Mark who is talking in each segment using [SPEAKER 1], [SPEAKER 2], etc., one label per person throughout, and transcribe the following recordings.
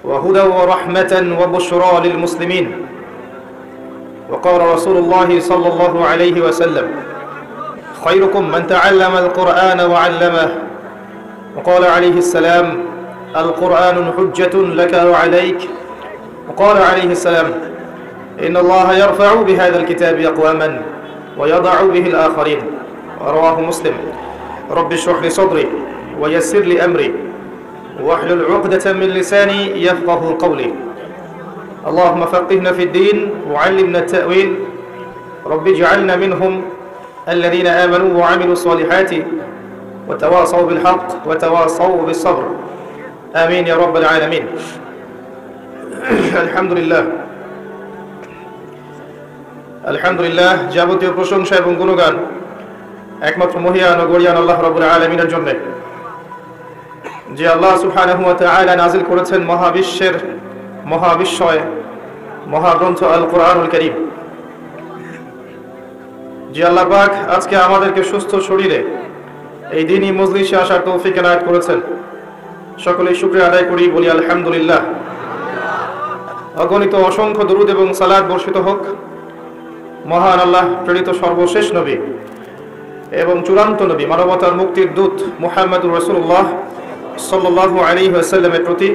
[SPEAKER 1] وهدى ورحمة وبشرى للمسلمين. وقال رسول الله صلى الله عليه وسلم: خيركم من تعلم القرآن وعلمه. وقال عليه السلام: القرآن حجة لك وعليك. وقال عليه السلام: إن الله يرفع بهذا الكتاب أقواما ويضع به الآخرين. رواه مسلم. رب اشرح لي صدري ويسر لي أمري واحلل عقدة من لساني يفقه قولي. اللهم فقهنا في الدين وعلمنا التأويل. رب اجعلنا منهم الذين آمنوا وعملوا الصالحات وتواصوا بالحق وتواصوا بالصبر. آمين يا رب العالمين. আলহামদুলিল্লাহ আলহামদুলিল্লাহ যাবতীয় প্রশংসা এবং গুণগান একমাত্র মহিয়ান ও গরিয়ান আল্লাহ রাব্বুল আলামিনের জন্য, যে আল্লাহ সুবহানাহু ওয়া তাআলা নাযিল করেছেন মহাবিশ্বের মহাবিশ্বয় মহাগ্রন্থ আল কোরআনুল কারীম। যে আল্লাহ পাক আজকে আমাদেরকে সুস্থ শরীরে এই দিনই মজলিসে আসার তৌফিক এনায়েত করেছেন। সকলেই শুকরিয়া আদায় করি, বলি আলহামদুলিল্লাহ। অগণিত অসংখ্য দরুদ এবং সালাত বর্ষিত হোক মহান আল্লাহ প্রেরিত সর্বশেষ নবী এবং চূড়ান্ত নবী, মানবতার মুক্তির দূত মুহাম্মদুর রাসূলুল্লাহ সাল্লাল্লাহু আলাইহি ওয়াসাল্লামের প্রতি।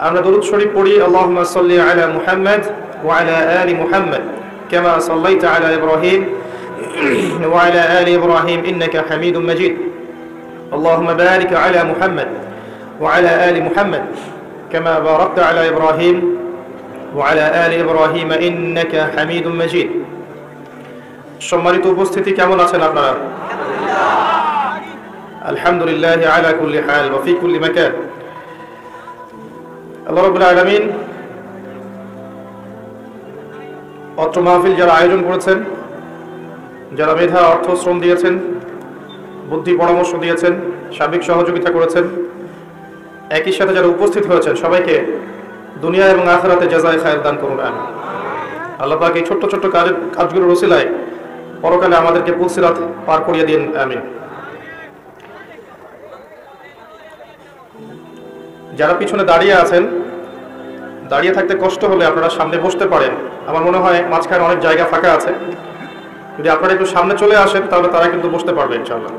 [SPEAKER 1] আমরা দরুদ শরীফ পড়ি, আল্লাহুম্মা সাল্লি আলা মুহাম্মদ ওয়া আলা আলি মুহাম্মদ কামা সাল্লাইতা আলা ইব্রাহিম ওয়া আলা আলি ইব্রাহিম ইন্নাকা হামিদুম মাজিদ। আল্লাহুম্মা বারিক আলা মুহাম্মদ ওয়া আলা আলি মুহাম্মদ কামা বারাকতা আলা ইব্রাহিম ওয়া আলা আলি ইব্রাহিম ইন্নাকা হামিদুম মাজিদ। সম্মানিত উপস্থিতি, কেমন আছেন আপনারা? আলহামদুলিল্লাহ আলা কুল্লি হাল ওয়া ফি কুল্লি মাকান। আল্লাহ রাব্বুল আলামিন অত্র মাহফিল যারা আয়োজন করেছেন, যারা মেধা অর্থ শ্রম দিয়েছেন, বুদ্ধি পরামর্শ দিয়েছেন, সার্বিক সহযোগিতা করেছেন, একই সাথে যারা উপস্থিত হয়েছেন, সবাইকে দুনিয়া এবং আখিরাতে জাযায়ে খায়র দান করুন। আমিন। আল্লাহ পাক এই ছোট্ট ছোট্ট কাজগুলোর ওসিলায় পরকালে আমাদেরকে পুলসিরাত পার করিয়ে দিন। আমিন। যারা পিছনে দাঁড়িয়ে আছেন, দাঁড়িয়ে থাকতে কষ্ট হলে আপনারা সামনে বসতে পারেন। আমার মনে হয় মাঝখানে অনেক জায়গা ফাঁকা আছে, যদি আপনারা একটু সামনে চলে আসেন তাহলে তারা কিন্তু বসতে পারবে ইনশাআল্লাহ।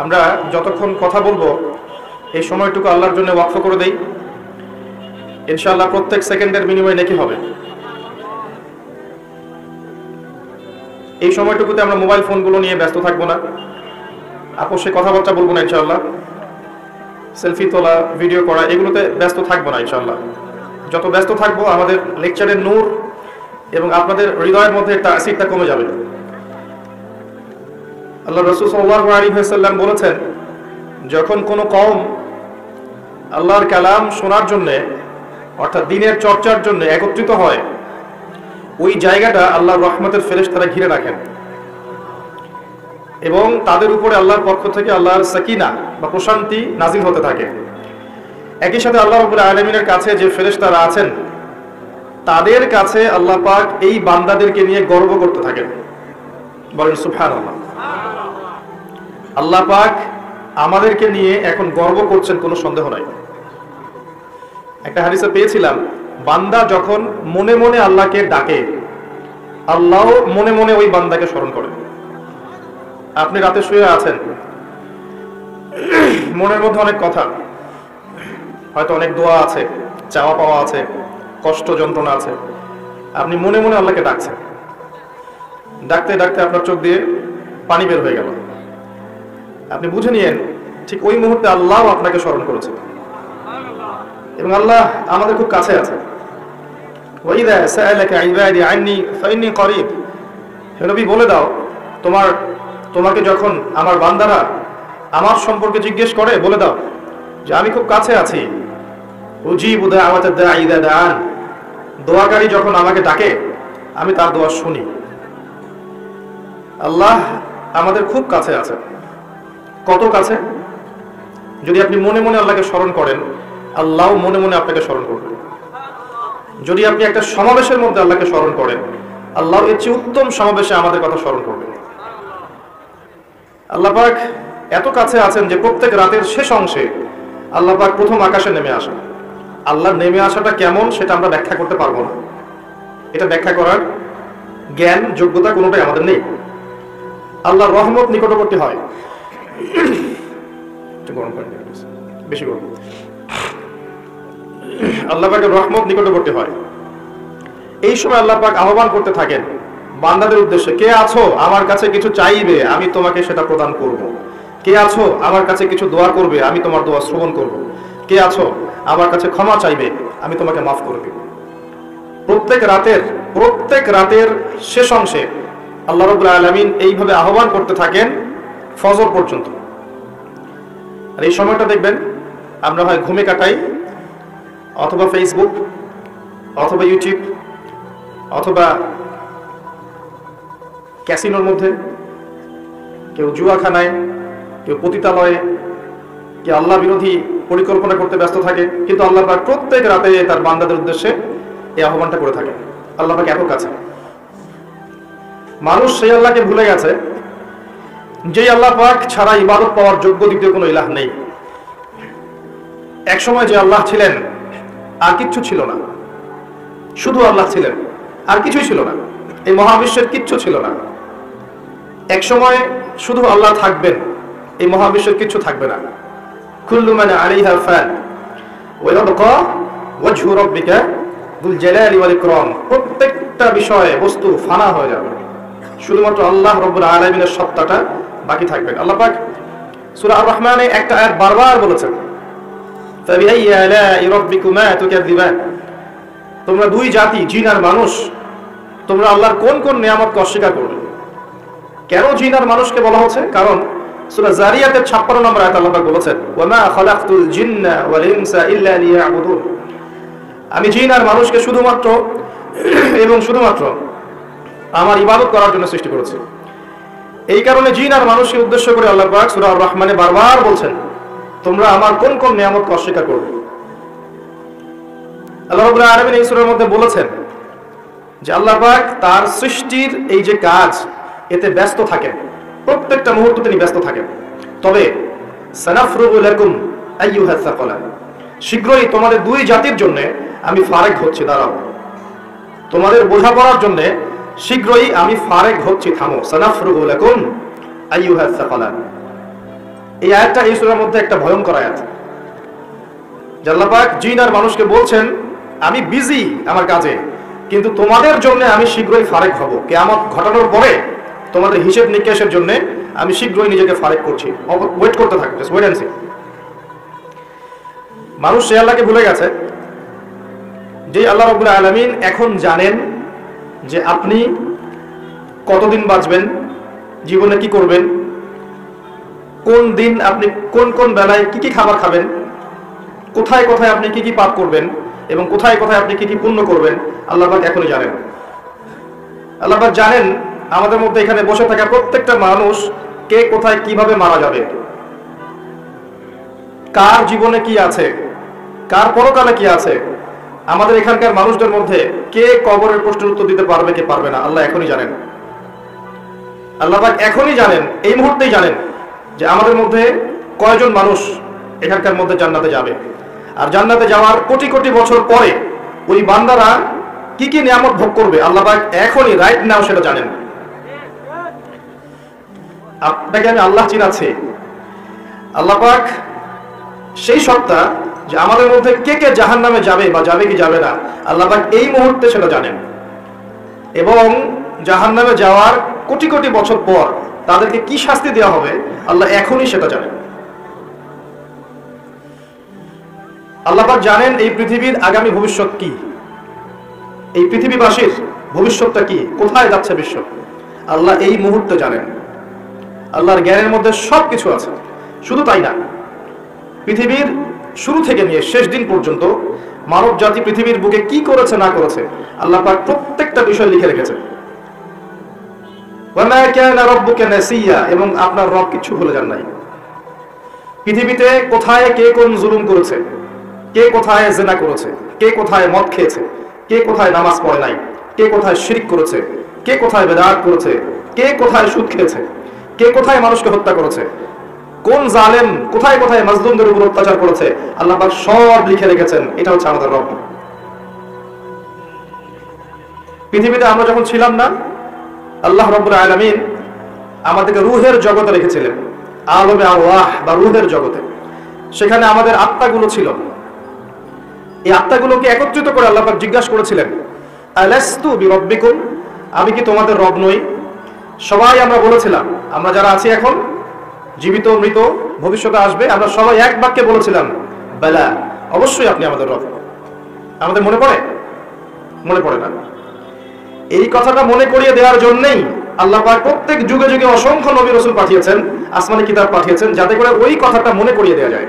[SPEAKER 1] আমরা যতক্ষণ কথা বলবো এই সময়টুকু আল্লাহর জন্য ওয়াকফ করে দেই, ইনশাআল্লাহ প্রত্যেক সেকেন্ডের বিনিময়ে নেকি হবে। এই সময়টুকুতে আমরা মোবাইল ফোনগুলো নিয়ে ব্যস্ত থাকবো না, আপোষে কথাবার্তা বলবো না ইনশাআল্লাহ, সেলফি তোলা, ভিডিও করা, এগুলোতে ব্যস্ত থাকবো না ইনশাআল্লাহ। যত ব্যস্ত থাকবো আমাদের লেকচারের নূর এবং আপনাদের হৃদয়ের মধ্যে তাসিরটা কমে যাবে। আল্লাহ রাসূল সাল্লাল্লাহু আলাইহি ওয়াসাল্লাম বলেছেন, যখন কোনো কওম আল্লাহর কালাম শোনার জন্য অর্থাৎ দ্বীনের চর্চার জন্য একত্রিত হয়, ওই জায়গাটা আল্লাহর রহমতের ফেরেশতারা ঘিরে রাখেন এবং তাদের উপরে আল্লাহর পক্ষ থেকে আল্লাহর সাকিনা বা প্রশান্তি নাজিল হতে থাকে। একই সাথে আল্লাহ রাব্বুল আলামিনের কাছে যে ফেরেশতারা আছেন, তাদের কাছে আল্লাহ পাক এই বান্দাদেরকে নিয়ে গর্ব করতে থাকেন। বলেন সুবহানাল্লাহ। আল্লাহ পাক আমাদেরকে নিয়ে এখন গর্ব করছেন, কোনো সন্দেহ নাই। একটা হাদিসে পেয়েছিলাম, বান্দা যখন মনে মনে আল্লাহকে ডাকে, আল্লাহ মনে মনে ওই বান্দাকে স্মরণ করেন। আপনি রাতে শুয়ে আছেন, মনের মধ্যে অনেক কথা, হয়তো অনেক দোয়া আছে, চাওয়া পাওয়া আছে, কষ্ট যন্ত্রণা আছে, আপনি মনে মনে আল্লাহকে ডাকছেন। ডাকতে ডাকতে আপনার চোখ দিয়ে পানি বের হয়ে গেল, আপনি বুঝে নিয়েন ঠিক ওই মুহূর্তে আল্লাহ আপনাকে স্মরণ করেছে এবং আল্লাহ আমাদের খুব কাছে আছে। ওয়াইদা সাআলাকা ইবাদি আন্নী ফাইন্নী করিব। হে নবী, বলে দাও তোমাকে যখন আমার বান্দারা আমার সম্পর্কে জিজ্ঞেস করে, বলে দাও যে আমি খুব কাছে আছি। উজিবু দাওয়াতাদ দাঈ ইযা দাআন। দোয়াকারী যখন আমাকে ডাকে আমি তার দোয়া শুনি। আল্লাহ আমাদের খুব কাছে আছে। কত কাছে? যদি আপনি মনে মনে আল্লাহকে স্মরণ করেন, আল্লাহ মনে মনে আপনাকে স্মরণ করবেন। যদি আপনি একটা সমাবেশের মধ্যে আল্লাহকে স্মরণ করেন, আল্লাহ এর চেয়ে উত্তম সমাবেশে আমাদের কথা স্মরণ করবেন। আল্লাহ পাক এত কাছে আছেন যে প্রত্যেক রাতের শেষ অংশে আল্লাহ পাক প্রথম আকাশে নেমে আসা। আল্লাহ নেমে আসাটা কেমন সেটা আমরা ব্যাখ্যা করতে পারবো না, এটা ব্যাখ্যা করার জ্ঞান যোগ্যতা কোনোটাই আমাদের নেই। আল্লাহর রহমত নিকটবর্তী হয়, বেশি গরম, আল্লাহ পাকের রহমত নিকটবর্তী হয়। এই সময় আল্লাহ পাক আহ্বান করতে থাকেন বান্দাদের উদ্দেশ্যে, কে আছো আমার কাছে কিছু চাইবে, আমি তোমাকে সেটা প্রদান করব। কে আছো আমার কাছে কিছু দোয়া করবে, আমি তোমার দোয়া শ্রবণ করব। কে আছো আমার কাছে ক্ষমা চাইবে, আমি তোমাকে মাফ করে দেব। প্রত্যেক রাতের শেষ অংশে আল্লাহ রাব্বুল আলামিন এইভাবে আহ্বান করতে থাকেন ফজর পর্যন্ত। আর এই সময়টা দেখবেন আমরা হয় ঘুমে কাটাই, অথবা ফেসবুক, অথবা ইউটিউব, অথবা ক্যাসিনোর মধ্যে, কেউ জুয়াখানায়, কেউ পতিতালয়ে, কেউ আল্লাহ বিরোধী পরিকল্পনা করতে ব্যস্ত থাকে। কিন্তু আল্লাহ পাক প্রত্যেক রাতে তার বান্দাদের উদ্দেশ্যে এই আহ্বানটা করে থাকে। আল্লাহ পাক এত কাছে। মানুষ সেই আল্লাহকে ভুলে গেছে যেই আল্লাহ পাক ছাড়া ইবাদত পাওয়ার যোগ্য দ্বিতীয় কোনো ইলাহ নেই। এক সময় যে আল্লাহ ছিলেন আর কিচ্ছু ছিল না, শুধু আল্লাহ ছিলেন, আর কিছুই ছিল না, এই মহাবিশ্বের কিচ্ছু ছিল না। এক সময় শুধু আল্লাহ থাকবেন, এই মহাবিশ্বের কিচ্ছু থাকবে না। কুল্লু মান আলাইহা ফান ওয়া ইয়াবকা ওয়াজহু রাব্বিকা যুল জালালি ওয়াল ইকরাম। প্রত্যেকটা বিষয় বস্তু ফানা হয়ে যাবে, শুধুমাত্র আল্লাহ রাব্বুল আলামিনের সত্তাটা বাকি থাকবে। আল্লাহ পাক সূরা আর রহমানে একটা আয়াত বারবার বলেছেন, ফাবিআইয়ি আলাই রাব্বিকুমা তুকাযযিবান। তোমরা দুই জাতি, জিন আর মানুষ, তোমরা আল্লাহর কোন কোন নিয়ামতকে অস্বীকার করবে। কেন জিন আর মানুষকে বলা হচ্ছে? কারণ সূরা জারিয়াতের 56 নম্বর আয়াতে আল্লাহ পাক বলেছেন, ওয়ামা খালাকতুল জিন্না ওয়াল ইনসা ইল্লা লিয়াবুদুন। আমি জিন আর মানুষকে শুধুমাত্র আমার ইবাদত করার জন্য সৃষ্টি করেছি। এই কারণে জিন আর মানুষকে উদ্দেশ্য করে আল্লাহ পাক সূরা আর রহমানে বারবার বলছেন, তোমরা আমার কোন কোন নিয়ামতকে অস্বীকার করবে। আল্লাহ রাব্বুল আলামিন এই সূরার মধ্যে বলেছেন যে আল্লাহ পাক তার সৃষ্টির এই যে কাজ, এতে ব্যস্ত থাকেন, প্রত্যেকটা মুহূর্ত তিনি ব্যস্ত থাকেন। তবে সানাফরুগু লাকুম আইয়ুহাস সাকালান, শীঘ্রই তোমাদের দুই জাতির জন্য আমি ফারেক হচ্ছি, দাঁড়াও। তোমাদের বোঝাপড়ার জন্য শীঘ্রই আমি ফারেক হচ্ছি, থামো। সানাফরুগু লাকুম আইয়ুহাস সাকালান। এই আয়াতটা এই সূরার মধ্যে একটা ভয়ঙ্কর আয়াত। আল্লাহ পাক জিন আর মানুষকে বলছেন, আমি বিজি আমার কাজে, কিন্তু তোমাদের জন্য আমি শীঘ্রই ফারেক হব। কিয়ামত ঘটানোর পরে তোমাদের হিসেব নিকেশের জন্য আমি শীঘ্রই নিজেকে ফারেক করছি, ওয়েট করতে থাকো, জাস্ট ওয়েট এন্ড সি। মানুষ সে আল্লাহকে ভুলে গেছে যে আল্লাহ রাব্বুল আলামিন এখন জানেন যে আপনি কতদিন বাঁচবেন, জীবনে কি করবেন, কোন দিন আপনি কোন কোন বেলায় কি কি খাবার খাবেন, কোথায় কোথায় আপনি কি কি পাপ করবেন এবং কোথায় কোথায় আপনি কি কি পুণ্য করবেন। আল্লাহ পাক এখনই জানেন। আল্লাহ পাক জানেন আমাদের মধ্যে এখানে বসে থাকা প্রত্যেকটা মানুষ কে কোথায় কিভাবে মারা যাবে, কার জীবনে কি আছে, কার পরকালে কি আছে। আমাদের এখানকার মানুষদের মধ্যে কে কবরের প্রশ্নের উত্তর দিতে পারবে, কে পারবে না, আল্লাহ এখনই জানেন। আল্লাহ পাক এখনই জানেন, এই মুহূর্তেই জানেন যে আমাদের মধ্যে কয়জন মানুষ এখানকার মধ্যে জান্নাতে যাবে। আর জান্নাতে যাওয়ার কোটি কোটি বছর পরে ওই বান্দারা কি কি নিয়ামত ভোগ করবে, আল্লাহ পাক এখনই রাইট নাও সেটা জানেন। আপনাকে আমি আল্লাহ চিনাচ্ছি, আল্লাহ পাক সেই সত্তা যে আমাদের মধ্যে কে কে জাহান্নামে যাবে বা যাবে কি যাবে না, আল্লাহ পাক এই মুহূর্তে সেটা জানেন। এবং জাহান্নামে যাওয়ার কোটি কোটি বছর পর তাদেরকে কি শাস্তি দেওয়া হবে, আল্লাহ এখনই সেটা জানেন। আল্লাহ পাক জানেন এই পৃথিবীর আগামী ভবিষ্যৎ কি, এই পৃথিবীবাসীর ভবিষ্যৎটা কি, কোথায় যাচ্ছে বিশ্ব, আল্লাহ এই মুহূর্তে জানেন। আল্লাহর জ্ঞানের মধ্যে সব কিছু আছে। শুধু তাই না, পৃথিবীর শুরু থেকে নিয়ে শেষ দিন পর্যন্ত মানব জাতি পৃথিবীর বুকে কি করেছে না করেছে, আল্লাহ পাক প্রত্যেকটা বিষয় লিখে রেখেছে। ওয়া মা কানা রাব্বুকা নাসিয়া, এবং আপনার রব কিছু ভুলে যান নাই। পৃথিবীতে কোথায় কে কোন জুলুম করেছে, কে কোথায় জিনা করেছে, কে কোথায় মদ খেয়েছে, কে কোথায় নামাজ পড়ে নাই, কে কোথায় শিরক করেছে, কে কোথায় বেদাত করেছে, কে কোথায় সুদ খেয়েছে, কে কোথায় মানুষকে হত্যা করেছে, কোন জালেম কোথায় কোথায় মাজলুমদের উপর অত্যাচার করেছে আল্লাহ পাক সব লিখে রেখেছেন। এটা হচ্ছে আমাদের রব। পৃথিবীতে আমরা যখন ছিলাম না, আল্লাহ রাব্বুল আলামিন আমাদেরকে রূহের জগতে রেখেছিলেন, আলমে আরওয়াহ বা রূহের জগতে। সেখানে আমাদের আত্মাগুলো ছিল। এই আত্মাগুলোকে একত্রিত করে আল্লাহ পাক জিজ্ঞাসা করেছিলেন, আলাস্তু বিরব্বিকুম, আমি কি তোমাদের রব নই? সবাই আমরা বলেছিলাম, আমরা যারা আছি এখন, জীবিত মৃত ভবিষ্যতে আসবে, আমরা সবাই এক বাক্যে বলেছিলাম, বালা, অবশ্যই আপনি আমাদের রব। আমাদের মনে পড়ে? মনে পড়ে না। এই কথাটা মনে করিয়ে দেওয়ার জন্যই আল্লাহ পাক প্রত্যেক যুগে যুগে অসংখ্য নবী রাসূল পাঠিয়েছেন, আসমানি কিতাব পাঠিয়েছেন, যাতে করে ওই কথাটা মনে করিয়ে দেওয়া যায়।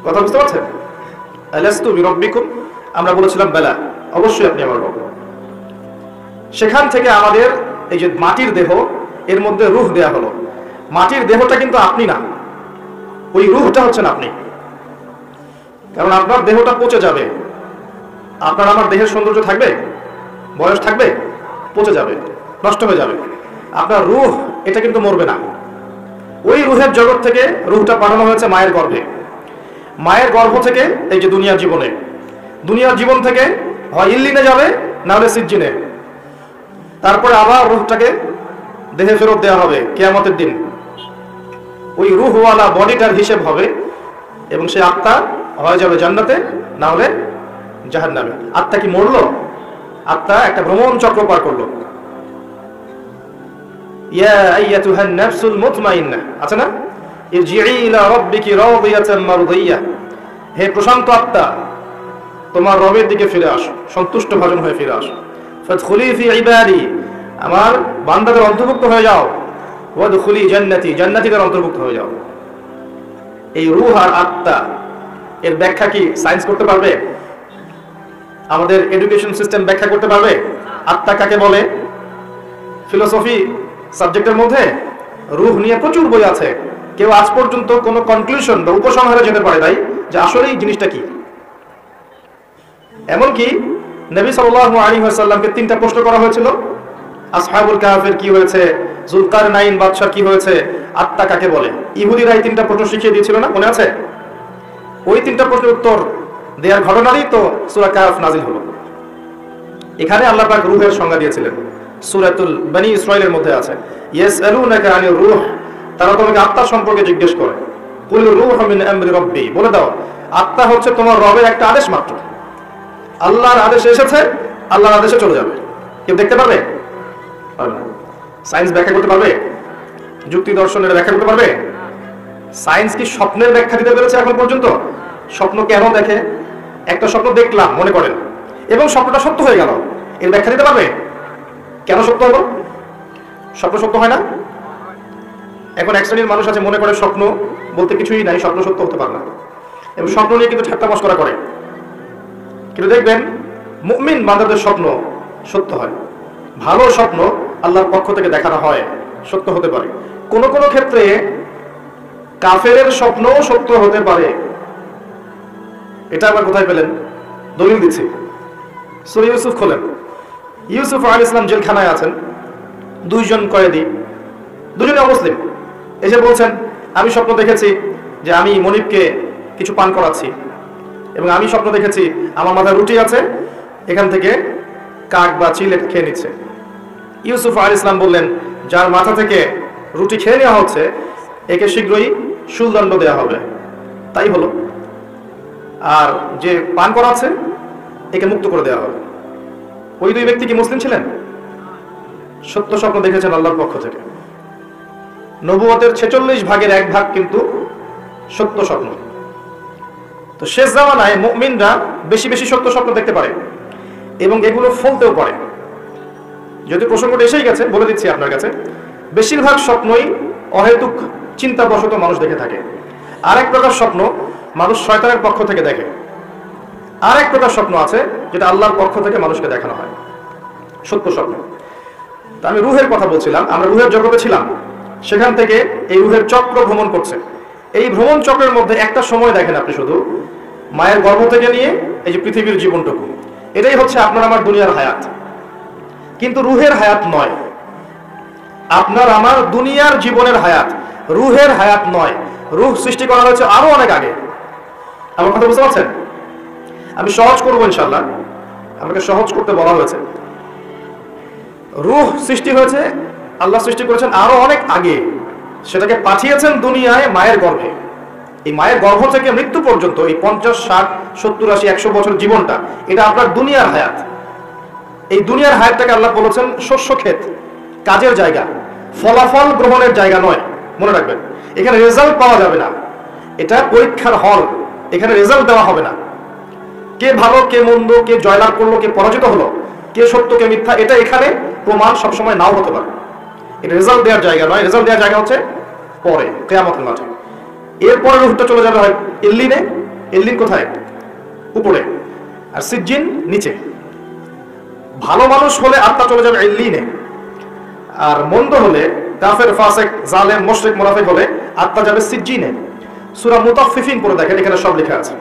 [SPEAKER 1] কথা বুঝতে পারছেন? আলাস্তু বিরব্বিকুম, আমরা বলেছিলাম বালা, অবশ্যই আপনি আমার রব। সেখান থেকে আমাদের এই যে মাটির দেহ, এর মধ্যে রূহ দেয়া হলো। মাটির দেহটা কিন্তু আপনি না, ওই রূহটা হচ্ছেন আপনি। কারণ আপনার দেহটা পচে যাবে, আপনার আমার দেহের সৌন্দর্য থাকবে? বয়স থাকবে? পচে যাবে, নষ্ট হয়ে যাবে। আপনার রূহ এটা কিন্তু মরবে না। ওই রূহের জগৎ থেকে রূহটা পাঠানো হয়েছে মায়ের গর্ভে। মায়ের গর্ভ থেকে এই যে দুনিয়ার জীবনে, দুনিয়ার জীবন থেকে হয় ইল্লিনে যাবে, না হলে সিজ্জিনে। তারপরে আবার রূহটাকে দেহে ফেরত দেওয়া হবে কিয়ামতের দিন। ওই রূহওয়ালা বডিটার হিসেব হবে এবং সে আত্মা হয়ে যাবে জান্নাতে, না হলে জাহান্নামে। আত্মা কি মরলো? আত্মা একটা ভ্রমণ চক্র পার করলো। ইয়া আইয়াতুহান নাফসুল মুতমাইন্নাহ, আছে না? ইরজিই ইলা রাব্বিকি রাদিয়াতাম মারদিয়া, হে প্রশান্ত আত্মা, তোমার রবের দিকে ফিরে আসো, সন্তুষ্ট ভাজন হয়ে ফিরে আসো। ফাদখুলি ফি ইবাদি, আমার বান্দাদের অন্তর্ভুক্ত হয়ে যাও। ওয়াদখুলি জান্নাতি, জান্নাতীদের অন্তর্ভুক্ত হয়ে যাও। এই রূহ আর আত্মা এর ব্যাখ্যা কি সায়েন্স করতে পারবে? আমাদের এডুকেশন সিস্টেম ব্যাখ্যা করতে পারবে আত্মা কাকে বলে? ফিলোসফি সাবজেক্টের মধ্যে রূহ নিয়ে প্রচুর বই আছে, কেউ আজ পর্যন্ত কোনো কনক্লুশন বা উপসংহারে যেতে পারে নাই যে আসলে এই জিনিসটা কি। এমনকি নবী সাল্লাল্লাহু আলাইহি ওয়াসাল্লামকে 3টা প্রশ্ন করা হয়েছিল, আসহাবুল কাহফের কি হয়েছে, যুলকারনাইন বাদশার কি হয়েছে, আত্মা কাকে বলে। ইহুদিরা এই 3টা প্রশ্ন শিখিয়ে দিয়েছিল না, মনে আছে? ওই 3টা প্রশ্নের উত্তর দেওয়ার ঘটনারই তো সূরা কাহফ নাজিল হলো। এখানে আল্লাহ পাক রূহের সংজ্ঞা দিয়েছিলেন, সূরাতুল বনী ইসরাঈলের মধ্যে আছে, ইয়াসআলুনাকা আনির রূহ, তারা তোমাকে আত্মা সম্পর্কে জিজ্ঞেস করে। কুল রূহু মিন আমরি রাব্বি, বলে দাও আত্মা হচ্ছে তোমার রবের একটা আদেশ মাত্র। আল্লাহর আদেশ এসেছে, আল্লাহর আদেশে চলে যাবে। কেউ দেখতে পারবে? সায়েন্স ব্যাখ্যা করতে পারবে? যুক্তি দর্শনের ব্যাখ্যা করতে পারবে? সায়েন্স কি স্বপ্নের ব্যাখ্যা দিতে পেরেছে এখন পর্যন্ত? স্বপ্ন কেন দেখে? একটা স্বপ্ন দেখলাম মনে করেন, এবং স্বপ্নটা সত্য হয়ে গেল, এর ব্যাখ্যা দিতে পারবে? কেন সত্য হলো? স্বপ্ন সত্য হয় না। এখন এক শ্রেণীর মানুষ আছে মনে করে স্বপ্ন বলতে কিছুই নাই, স্বপ্ন সত্য হতে পারে না, এবং স্বপ্ন নিয়ে কিন্তু ঠাট্টা মশকরা করে। কিন্তু দেখবেন মুমিন বান্দাদের স্বপ্ন সত্য হয়। ভালো স্বপ্ন আল্লাহর পক্ষ থেকে দেখানো হয়, সত্য হতে পারে। কোন কোন ক্ষেত্রে কাফেরের স্বপ্নও সত্য হতে পারে। এটা আবার কোথায় পেলেন? দলিল দিচ্ছি, সূরা ইউসুফ খোলেন। ইউসুফ আলাইহিস সালাম জেলখানায় আছেন, 2 জন কয়েদি, দুজনে অমুসলিম, এসে বলছেন আমি স্বপ্ন দেখেছি যে আমি মনিবকে কিছু পান করাচ্ছি, এবং আমি স্বপ্ন দেখেছি আমার মাথায় রুটি আছে, এখান থেকে কাক বা চিল খেয়ে নিচ্ছে। ইউসুফ আলাইহিস সালাম বললেন, যার মাথা থেকে রুটি খেয়ে নেওয়া হচ্ছে একে শীঘ্রই শুলদণ্ড দেওয়া হবে। তাই হলো। আর যে পান করাচ্ছে একে মুক্ত করে দেওয়া হবে। ওই 2 ব্যক্তি কি মুসলিম ছিলেন? সত্য স্বপ্ন দেখেছেন আল্লাহর পক্ষ থেকে। নবুয়তের 46 ভাগের 1 ভাগ কিন্তু সত্য স্বপ্ন। তো শেষ জামানায় মুমিনরা বেশি বেশি সত্য স্বপ্ন দেখতে পারে এবং এগুলো ফলতেও পারে। যদি প্রসঙ্গটা এসেই গেছে বলে দিচ্ছি আপনার কাছে, বেশিরভাগ স্বপ্নই অহেতুক চিন্তাবশত মানুষ দেখে থাকে। আরেক প্রকার স্বপ্ন মানুষ শয়তানের পক্ষ থেকে দেখে। আরেক প্রকার স্বপ্ন আছে যেটা আল্লাহর পক্ষ থেকে মানুষকে দেখানো হয়, সত্য স্বপ্ন। তা আমি রূহের কথা বলছিলাম, আমরা রূহের জগতে ছিলাম, সেখান থেকে এই রূহের চক্র ভ্রমণ করছে। এই ভ্রমণ চক্রের মধ্যে একটা সময় দেখেন আপনি, শুধু মায়ের গর্ভ থেকে নিয়ে এই যে পৃথিবীর জীবনটুকু, এটাই হচ্ছে আপনার আমার দুনিয়ার হায়াত। কিন্তু রূহের হায়াত নয়, আপনার আমার দুনিয়ার জীবনের হায়াত। রুহের হায়াত নয়। রুহ সৃষ্টি করা হয়েছে আরো অনেক আগে। আমার কথা বুঝতে পারছেন? আমি সহজ করবো ইনশাল্লাহ, আমাকে সহজ করতে বলা হয়েছে। রুহ সৃষ্টি হয়েছে, আল্লাহ সৃষ্টি করেছেন আরো অনেক আগে, সেটাকে পাঠিয়েছেন দুনিয়ায় মায়ের গর্ভে। এই মায়ের গর্ভ থেকে মৃত্যু পর্যন্ত এই 50, 60, 70, 80, 100 বছর জীবনটা, এটা আপনার দুনিয়ার হায়াত। এই দুনিয়ার হায়াতটাকে আল্লাহ বলেছেন শস্য ক্ষেত, কাজের জায়গা, ফলাফল গ্রহণের জায়গা নয়। মনে রাখবেন, এখানে রেজাল্ট পাওয়া যাবে না, এটা পরীক্ষার হল, এখানে রেজাল্ট দেওয়া হবে না। কে ভালো কে মন্দ, কে জয়লাভ করলো কে পরাজিত হলো, কে সত্য কে মিথ্যা, এটা এখানে প্রমাণ সবসময় নাও হতে পারে। এটা রেজাল্ট দেওয়ার জায়গা নয়, রেজাল্ট দেওয়ার জায়গা হচ্ছে পরে কিয়ামতের মাঠে। এরপরে রূহটা চলে যাবে হয় ইল্লিনে। ইল্লিন কোথায়? উপরে, আর সিজ্জিন নিচে। ভালো মানুষ হলে আত্মা চলে যাবে ইল্লিনে, আর মন্দ হলে, কাফের, ফাসিক, জালেম, মুশরিক, মুনাফিক হলে আত্মা যাবে সিজ্জিনে। সূরা মুতাফফিফিন পড়ে দেখেন, এখানে সব লেখা আছে।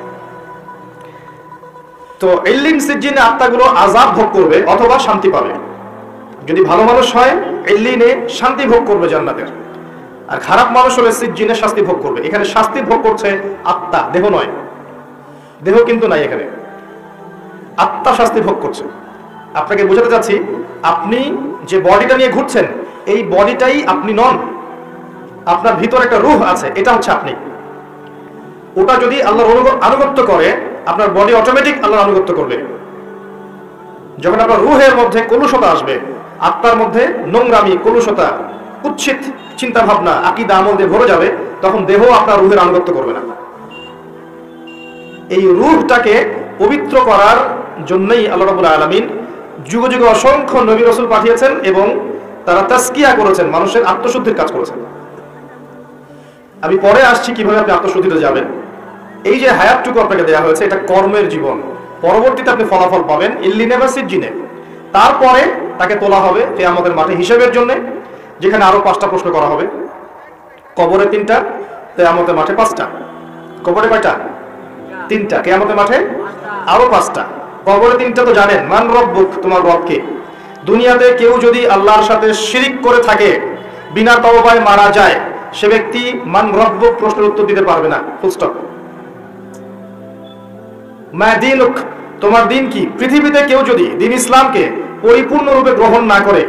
[SPEAKER 1] তো ইল্লিন সিজ্জিনে আত্মাগুলো আযাব ভোগ করবে অথবা শান্তি পাবে। যদি ভালো মানুষ হয় ইল্লিনে শান্তি ভোগ করবে জান্নাতের, আর খারাপ মানুষ হলে সিজ্জিনে শাস্তি ভোগ করবে। এখানে শাস্তি ভোগ করছে আত্মা, দেহ নয়। দেহ কিন্তু নাই এখানে, আত্মা শাস্তি ভোগ করছে। আপনাকে বোঝাতে চাচ্ছি, আপনি যে বডিটা নিয়ে ঘুরছেন এই বডিটাই আপনি নন। আপনার ভিতর একটা রূহ আছে, এটা হচ্ছে আপনি। ওটা যদি আল্লাহর আনুগত্য করে, আপনার বডি অটোমেটিক আল্লাহর আনুগত্য করবে। যখন আপনার রূহের মধ্যে কলুষতা আসবে, আত্মার মধ্যে নোংরামি, কলুষতা, কুৎসিত চিন্তা ভাবনা, আকীদা, আমল দিয়ে ভরে যাবে, তখন দেহ আপনার রূহের আনুগত্য করবে না। এই রূহটাকে পবিত্র করার জন্যই আল্লাহ রাব্বুল আলামিন যুগে যুগে অসংখ্য নবী রাসূল পাঠিয়েছেন এবং তারা তাসকিয়া করেছেন, মানুষের আত্মশুদ্ধির কাজ করেছেন। আমি পরে আসছি কিভাবে আপনি আত্মশুদ্ধিতে যাবেন। এই যে হায়াতটুকু আপনাকে দেওয়া হয়েছে, এটা কর্মের জীবন। পরবর্তীতে আপনি ফলাফল পাবেন ইল্লিনে বা সিজ্জিনে। তারপরে তাকে তোলা হবে কিয়ামতের মাঠে হিসাবের জন্য, যেখানে আরো 5টা প্রশ্ন করা হবে। কবরে 3টা, কিয়ামতের মাঠে 5টা। কবরে কয়টা? 3টা। কিয়ামতের মাঠে আরো 5টা। কবরে 3টা তো জানেন, মান রব্বুক, তোমার রব কে। দুনিয়াতে কেউ যদি আল্লাহর সাথে শিরিক করে থাকে, বিনা তওবায় মারা যায়, সে ব্যক্তি মান রব্বুক প্রশ্নের উত্তর দিতে পারবে না, ফুল স্টপ। মা দীনুক, তোমার দিন কি। পৃথিবীতে কেউ যদি দিন ইসলামকে পরিপূর্ণরূপে গ্রহণ না করে,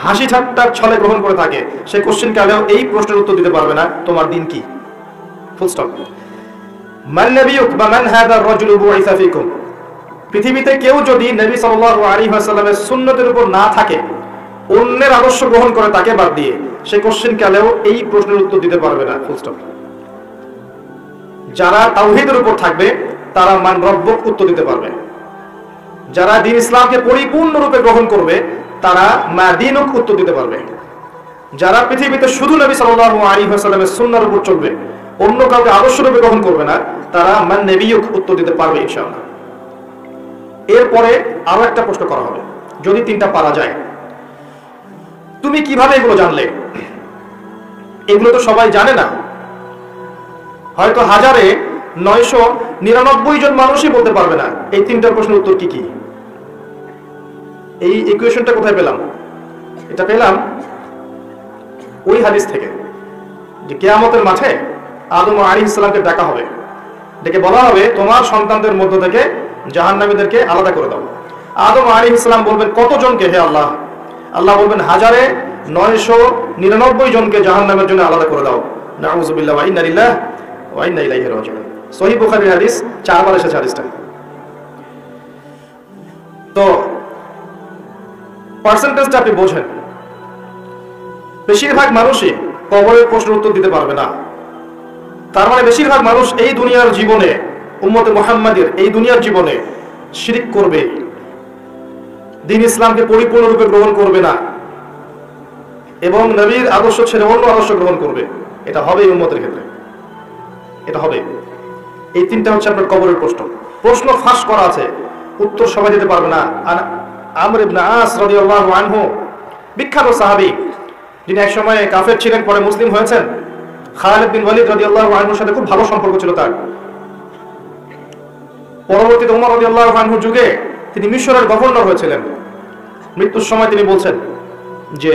[SPEAKER 1] হাসি ঠাট্টার ছলে গ্রহণ করে থাকে, সে কোশ্চেন কালেও এই প্রশ্নের উত্তর দিতে পারবে না, তোমার দিন কি, ফুল স্টপ। মান নবিয়ুক বা মান হাযার রাজুলু বুইসা ফীকুম, পৃথিবীতে কেউ যদি নবী সাল্লাল্লাহু আলাইহি ওয়াসাল্লামের সুন্নতের উপর না থাকে, অন্যের আদর্শ গ্রহণ করে তাকে বাদ দিয়ে, সে কোশ্চেন কালেও এই প্রশ্নের উত্তর দিতে পারবে না, ফুল স্টপ। যারা তাওহীদের উপর থাকবে তারা মান রব্বুক উত্তর দিতে পারবে। যারা দ্বীন ইসলামকে পরিপূর্ণরূপে গ্রহণ করবে তারা মা দীনুক উত্তর দিতে পারবে। যারা পৃথিবীতে শুধু নবী সাল্লাল্লাহু আলাইহি ওয়াসাল্লামের সুন্নাহর উপর চলবে, অন্য কাউকে আদর্শরূপে গ্রহণ করবে না, তারা মান নবিয়ুক উত্তর দিতে পারবে ইনশাআল্লাহ। এরপরে আরো একটা প্রশ্ন করা হবে, যদি 3টা পারা যায়। তুমি কিভাবে এগুলো জানলে? এগুলো তো সবাই জানে না। হয়তো 1000-999 জন মানুষই বলতে পারবে না এই 3টার প্রশ্নের উত্তর কি কি। এই ইকুয়েশনটা কোথায় পেলাম? এটা পেলাম ওই হাদিস থেকে, যে কিয়ামতের মাঠে আদম আলাইহিস সালামকে ডাকা হবে, ডেকে বলা হবে তোমার সন্তানদের মধ্য থেকে জাহান্নামীদেরকে আলাদা করে দাও। আদম আলাইহিস সালাম বলবেন কতজনকে হে আল্লাহ? আল্লাহ বলবেন 1099 জনকে জাহান্নামের জন্য আলাদা করে দাও। নাউযুবিল্লাহ ওয়া ইন্না লিল্লাহি ওয়া ইন্না ইলাইহি রাজিউন। সহিহ বুখারীর হাদিস, 4 বার এসেছে হাদিসটা। তো পার্সেন্টেজটা আপনি বোঝেন, বেশিরভাগ মানুষই কবরের প্রশ্নের উত্তর দিতে পারবে না। তার মানে বেশিরভাগ মানুষ এই দুনিয়ার জীবনে, উম্মতে মুহাম্মাদের এই দুনিয়ার জীবনে শিরিক করবে, দ্বীন ইসলামকে পরিপূর্ণরূপে গ্রহণ করবে না এবং নবীর আদর্শ ছেড়ে অন্য আদর্শ গ্রহণ করবে। এটা হবে এই উম্মতের ক্ষেত্রে, এটা হবে। এই 3টা হচ্ছে আপনার কবরের প্রশ্ন। প্রশ্ন ফাঁস করা আছে, উত্তর সবাই দিতে পারবে না। আমর ইবনে আস রাদিয়াল্লাহু আনহু, বিখ্যাত সাহাবী, যিনি একসময় কাফের ছিলেন, পরে মুসলিম হয়েছেন। খালিদ বিন ওয়ালিদ রাদিয়াল্লাহু আনহুর সাথে খুব ভালো সম্পর্ক ছিল তার। পরবর্তীতে ওমর রাদিয়াল্লাহু আনহুর যুগে তিনি মিশরের গভর্নর হয়েছিলেন। মৃত্যুর সময় তিনি বলছেন যে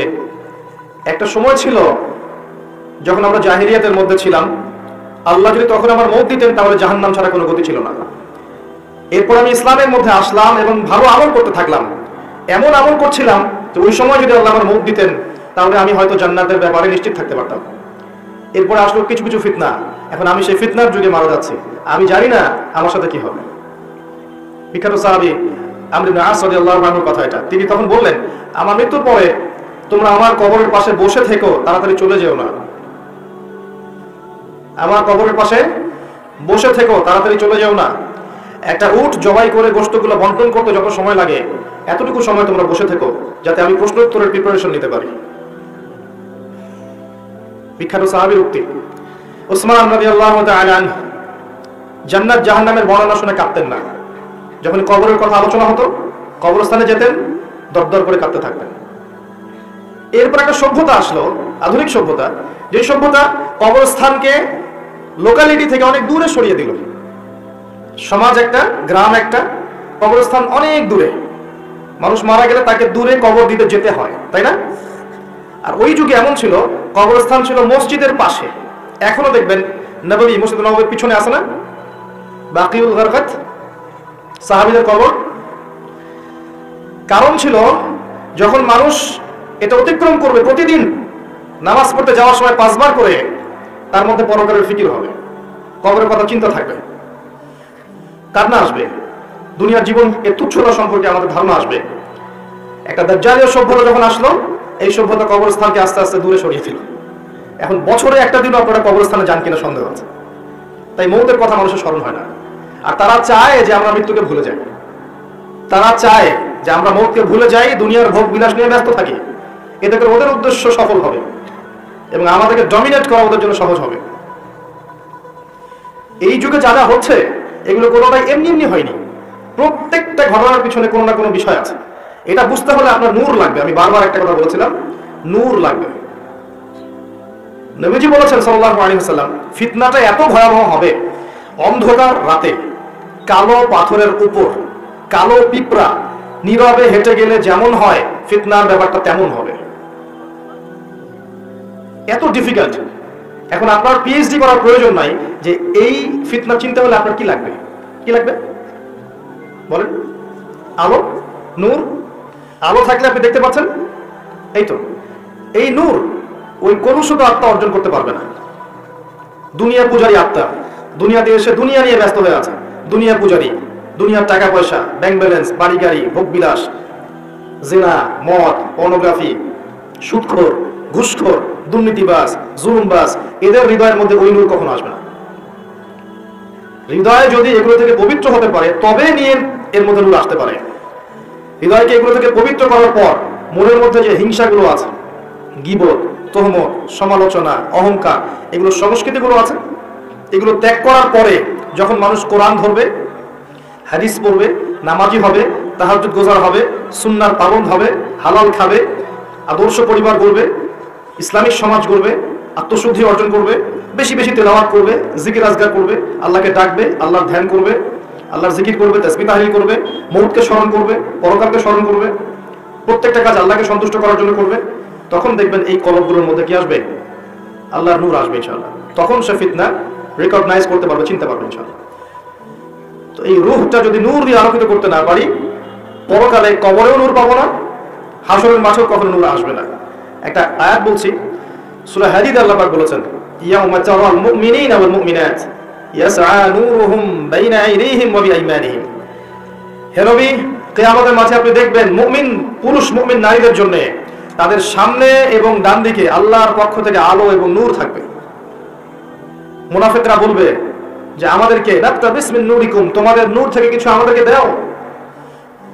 [SPEAKER 1] একটা সময় ছিল যখন আমরা জাহিলিয়াতের মধ্যে ছিলাম, আল্লাহ যদি তখন আমার মওত দিতেন তাহলে জাহান্নাম ছাড়া কোনো গতি ছিল না। এরপর আমি ইসলামের মধ্যে আসলাম এবং ভালো আমল করতে থাকলাম। এমন আমল করছিলাম যে ওই সময় যদি আল্লাহ আমার মওত দিতেন তাহলে আমি হয়তো জান্নাতের ব্যাপারে নিশ্চিত থাকতে পারতাম। এরপরে আসলো কিছু কিছু ফিতনা, এখন আমি সেই ফিতনার যুগে মারা যাচ্ছি, আমি জানি না আমার সাথে কি হবে। বিখ্যাত সাহাবী আমর ইবনে আস রাদিয়াল্লাহু আনহুর কথা এটা। তিনি তখন বললেন, আমার মৃত্যুর পরে তোমরা আমার কবরের পাশে বসে থেকো, তাড়াতাড়ি চলে যেও না। আমার কবরের পাশে বসে থেকো, তাড়াতাড়ি চলে যেও না। একটা উট জবাই করে গোশতগুলো বন্টন করতে যত সময় লাগে এতটুকু সময় তোমরা বসে থেকো, যাতে আমি প্রশ্নোত্তরের প্রিপারেশন নিতে পারি। বিখ্যাত সাহাবীর উক্তি। উসমান রাদিয়াল্লাহু তাআলা আনহু জান্নাত জাহান্নামের বর্ণনা শুনে কাঁদতেন না। যখন কবরের কথা আলোচনা হতো, কবরস্থানে যেতেন, দরদর করে কাঁদতে থাকতেন। এরপর একটা সভ্যতা আসলো, আধুনিক সভ্যতা, যে সভ্যতা কবরস্থানকে লোকালিটি থেকে অনেক দূরে সরিয়ে দিল। সমাজ একটা, গ্রাম একটা, কবরস্থান অনেক দূরে। মানুষ মারা গেলে তাকে দূরে কবর দিতে যেতে হয়, তাই না? আর ওই যুগে এমন ছিল, কবরস্থান ছিল মসজিদের পাশে। এখনো দেখবেন নববী, মসজিদ নববীর পিছনে আছে না বাকিউল গারকাত, সাহাবীদের কবর। কারণ ছিল, যখন মানুষ এটা অতিক্রম করবে প্রতিদিন নামাজ পড়তে যাওয়ার সময় 5 বার করে, তার মধ্যে পরকালের ফিকির হবে, কবরের কথা চিন্তা থাকবে, কান্না আসবে, দুনিয়ার জীবন এর তুচ্ছতা সম্পর্কে আমাদের ধারণা আসবে। একটা দাজ্জালীয় সভ্যতা যখন আসলো, এই সভ্যতা কবরস্থানকে আস্তে আস্তে দূরে সরিয়ে দিল। এখন বছরে একটা দিন আপনারা কবরস্থানে যান কিনা সন্দেহ আছে। তাই মৌতের কথা মানুষের স্মরণ হয় না। আর তারা চায় যে আমরা মৃত্যুকে ভুলে যাই, তারা চায় যে আমরা মৌতকে ভুলে যাই, দুনিয়ার ভোগ বিলাস নিয়ে ব্যস্ত থাকি। এতে করে ওদের উদ্দেশ্য সফল হবে এবং আমাদেরকে ডমিনেট করা ওদের জন্য সহজ হবে। এই যুগে যা যা হচ্ছে এগুলো কোনোটাই এমনি এমনি হয়নি। প্রত্যেকটা ঘটনার পিছনে কোনো না কোনো বিষয় আছে। এটা বুঝতে হলে আপনার নূর লাগবে। আমি বারবার একটা কথা বলেছিলাম, নূর লাগবে। নবীজি বলেছেন সাল্লাল্লাহু আলাইহি ওয়াসাল্লাম, ফিতনাটা এত ভয়াবহ হবে, অন্ধকার রাতে কালো পাথরের উপর কালো পিঁপড়া নীরবে হেঁটে গেলে যেমন হয়, ফিতনার ব্যাপারটা তেমন হবে। এত ডিফিকাল্ট। এখন আপনার পিএইচডি করার প্রয়োজন নাই যে এই ফিতনা চিন্তা হলে আপনার কি লাগবে। কি লাগবে বলেন? আলো, নূর। আলো থাকলে আপনি দেখতে পাচ্ছেন, এই তো এই নূর। ওই কলুষিত আত্মা অর্জন করতে পারবে না। দুনিয়া পূজারী আত্মা দুনিয়াতে এসে দুনিয়া নিয়ে ব্যস্ত হয়ে আছে। দুনিয়া পূজারী, দুনিয়ার টাকা পয়সা, ব্যাংক ব্যালেন্স, বাড়ি গাড়ি, ভোগ বিলাস, জিনা, মদ, পর্নোগ্রাফি, সুদখোর, ঘুষখোর, দুর্নীতিবাজ, জুলুমবাজ, এদের হৃদয়ের মধ্যে ওই নূর কখনো আসবে না। হৃদয়ে যদি এগুলো থেকে পবিত্র হতে পারে তবে নিয়ে এর মধ্যে নূর আসতে পারে। হৃদয়কে এগুলো থেকে পবিত্র করার পর মনের মধ্যে যে হিংসাগুলো আছে, গীবত, তহমত, সমালোচনা, অহংকার, এগুলো সংস্কৃতিগুলো আছে, এগুলো ত্যাগ করার পরে যখন মানুষ কোরআন ধরবে, হাদিস পড়বে, নামাজি হবে, তাহাজ্জুদ গোজার হবে, সুন্নাহর পাবন্দ হবে, হালাল খাবে, আদর্শ পরিবার গড়বে, ইসলামিক সমাজ গড়বে, আত্মশুদ্ধি অর্জন করবে, বেশি বেশি তেলাওয়াত করবে, জিকির আজগার করবে, আল্লাহকে ডাকবে, আল্লাহর ধ্যান করবে, আল্লাহর জিকির করবে, তাসবিহ তাহলিল করবে, মউতকে স্মরণ করবে, পরকালকে স্মরণ করবে, প্রত্যেকটা কাজ আল্লাহকে সন্তুষ্ট করার জন্য করবে, তখন দেখবেন এই কলবগুলোর মধ্যে কি আসবে? আল্লাহর নূর আসবে ইনশাআল্লাহ। তখন সে ফিতনা রিকগনাইজ করতে পারবে, চিনতে পারবে ইনশাআল্লাহ। তো এই রূহটা যদি নূর দিয়ে আলোকিত করতে না পারি, পরকালে কবরেও নূর পাবো না, হাশরের মাঠেও কখনো নূর আসবে না। একটা আয়াত বলছি, সূরা হাদীদ আল্লাহ পাক বলেছেন, ইয়াউমা তারাল মুমিনিনা ওয়াল মুমিনাত ইয়াসআ নূরুহুম বাইনা আইদিহিম ওয়া বিআইমানিহিম। হে নবী, কিয়ামতের মাঠে আপনি দেখবেন মুমিন পুরুষ, মুমিন নারীদের জন্য তাদের সামনে এবং ডান দিকে আল্লাহর পক্ষ থেকে আলো এবং নূর থাকবে। মুনাফিকরা বলবে যে আমাদেরকে নাবতাবিস মিন নূরিকুম, তোমাদের নূর থেকে কিছু আমাদেরকে দাও,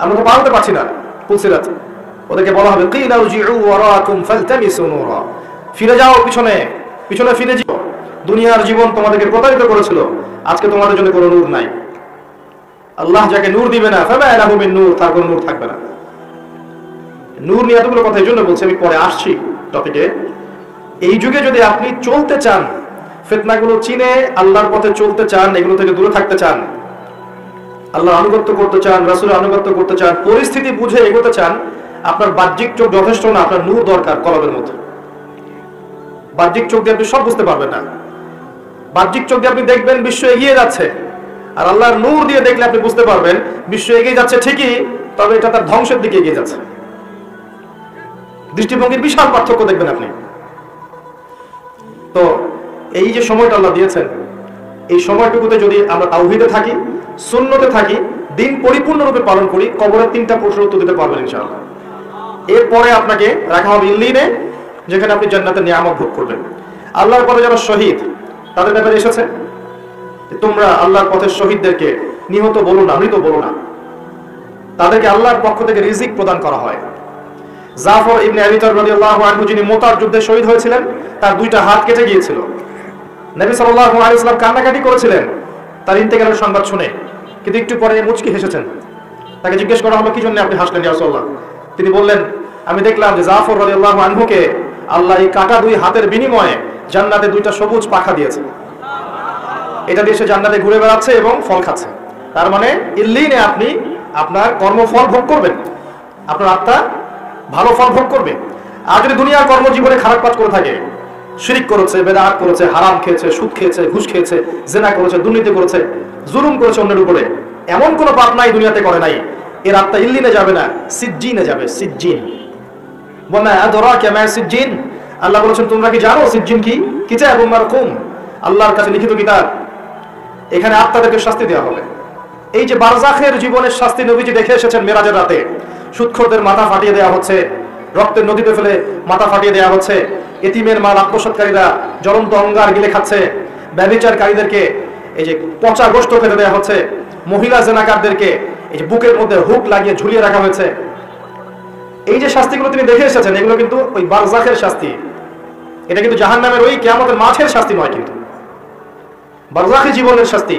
[SPEAKER 1] আমরা তো পারতে পারছি না। ফুলসিরাত ওদেরকে বলা হবে, কিলা উজিউ ওয়ারাকুম ফালতামিসু নূরা, ফিরে যাও পিছনে, পিছনে ফিরে যাও। দুনিয়ার জীবন তোমাদেরকে প্রতারিত করেছিল, আজকে তোমাদের জন্য কোনো নূর নাই। আল্লাহ যাকে নূর দিবে না, ফামা লাহু মিন নূর, তার কোনো নূর থাকবে না। নূর নিয়ে এতগুলো কথা এই জন্য বলছি, আমি পরে আসছি টপিকে। এই যুগে যদি আপনি চলতে চান, ফিতনাগুলো চিনে আল্লাহর পথে চলতে চান, এগুলো থেকে দূরে থাকতে চান, আল্লাহর আনুগত্য করতে চান, রাসূলের আনুগত্য করতে চান, পরিস্থিতি বুঝে এগোতে চান, আপনার বাহ্যিক চোখ যথেষ্ট না, আপনার নূর দরকার কলবের মধ্যে। বাহ্যিক চোখ দিয়ে আপনি সব বুঝতে পারবেন না। বাহ্যিক চোখ দিয়ে আপনি দেখবেন বিশ্ব এগিয়ে যাচ্ছে, আর আল্লাহর নূর দিয়ে দেখলে আপনি বুঝতে পারবেন বিশ্ব এগিয়ে যাচ্ছে ঠিকই, তবে এটা তার ধ্বংসের দিকে এগিয়ে যাচ্ছে। দৃষ্টিভঙ্গির বিশাল পার্থক্য দেখবেন আপনি। তো এই যে সময়টা আল্লাহ দিয়েছেন, এই সময়টুকুতে যদি আমরা তাওহীদে থাকি, সুন্নতে থাকি, দিন পরিপূর্ণরূপে পালন করি, কবরের 3টা প্রশ্নের উত্তর দিতে পারবেন ইনশাআল্লাহ। এরপরে আপনাকে রাখা হবে ইল্লিনে, যেখানে আপনি জান্নাতের নিয়ামত ভোগ করবেন। আল্লাহর পথে যারা শহীদ, তাদের ব্যাপারে এসেছে তোমরা আল্লাহর পথের শহীদদেরকে নিহত বলো না, মৃত বলো না, তাদেরকে আল্লাহর পক্ষ থেকে রিজিক প্রদান করা হয়। জাফর ইবনে আবি তালিব রাদিয়াল্লাহু আনহু, যিনি মুতার যুদ্ধে শহীদ হয়েছিলেন, তার 2টা হাত কেটে গিয়েছিল। নবী সাল্লাল্লাহু আলাইহি ওয়াসাল্লাম কান্নাকাটি করেছিলেন তার ইন্তেকালের সংবাদ শুনে, কিন্তু একটু পরে মুচকি হেসেছেন। তাকে জিজ্ঞেস করা হলো, কি জন্য আপনি হাসলেন ইয়া রাসূলুল্লাহ? তিনি বললেন, আমি দেখলাম যে জাফর রাদিয়াল্লাহু আনহুকে আল্লাহ এই কাটা 2 হাতের বিনিময়ে জান্নাতে 2টা সবুজ পাখা দিয়েছে। এটা দিয়ে সে জান্নাতে ঘুরে বেড়াচ্ছে এবং ফল খাচ্ছে। তার মানে ইল্লিনে আপনি আপনার কর্মফল ভোগ করবেন, আপনার আত্মা ভালো ফল ভোগ করবে। আর যদি দুনিয়ার কর্মজীবনে খারাপ কাজ করে থাকে, শিরিক করেছে, বেদাত করেছে, হারাম খেয়েছে, সুদ খেয়েছে, ঘুষ খেয়েছে, জিনা করেছে, দুর্নীতি করেছে, জুলুম করেছে অন্যের উপরে, এমন কোনো পাপ নাই দুনিয়াতে করে নাই, এর আত্মা ইল্লিনে যাবে না, সিজ্জিনে যাবে। সিজ্জিন, ওয়া মা আদরাকা মা সিজ্জিন। আল্লাহ বলেছেন, তোমরা কি জানো সিজ্জিন কি? কিতাবুম মারকুম, আল্লাহর কাছে লিখিত কিতাব। এখানে আত্মাদেরকে শাস্তি দেওয়া হবে। এই যে বারজাখের জীবনের শাস্তি নবীজি দেখে এসেছেন মেরাজের রাতে। সুদখোরদের মাথা ফাটিয়ে দেওয়া হচ্ছে, রক্তের নদীতে ফেলে মাথা ফাটিয়ে দেওয়া হচ্ছে, এতিমের মাল আত্মসাৎকারীরা জ্বলন্ত অঙ্গার গিলে খাচ্ছে, ব্যভিচারকারীদেরকে এই যে পচা গোশত খেতে দেওয়া হচ্ছে, মহিলা জেনাকারদেরকে এই যে বুকের মধ্যে হুক লাগিয়ে ঝুলিয়ে রাখা হয়েছে। এই যে শাস্তিগুলো তিনি দেখে এসেছেন, এগুলো কিন্তু ওই বারজাখের শাস্তি। এটা কিন্তু জাহান্নামের ওই কিয়ামতের মাঠের শাস্তি নয়, কিন্তু বারজাখী জীবনের শাস্তি।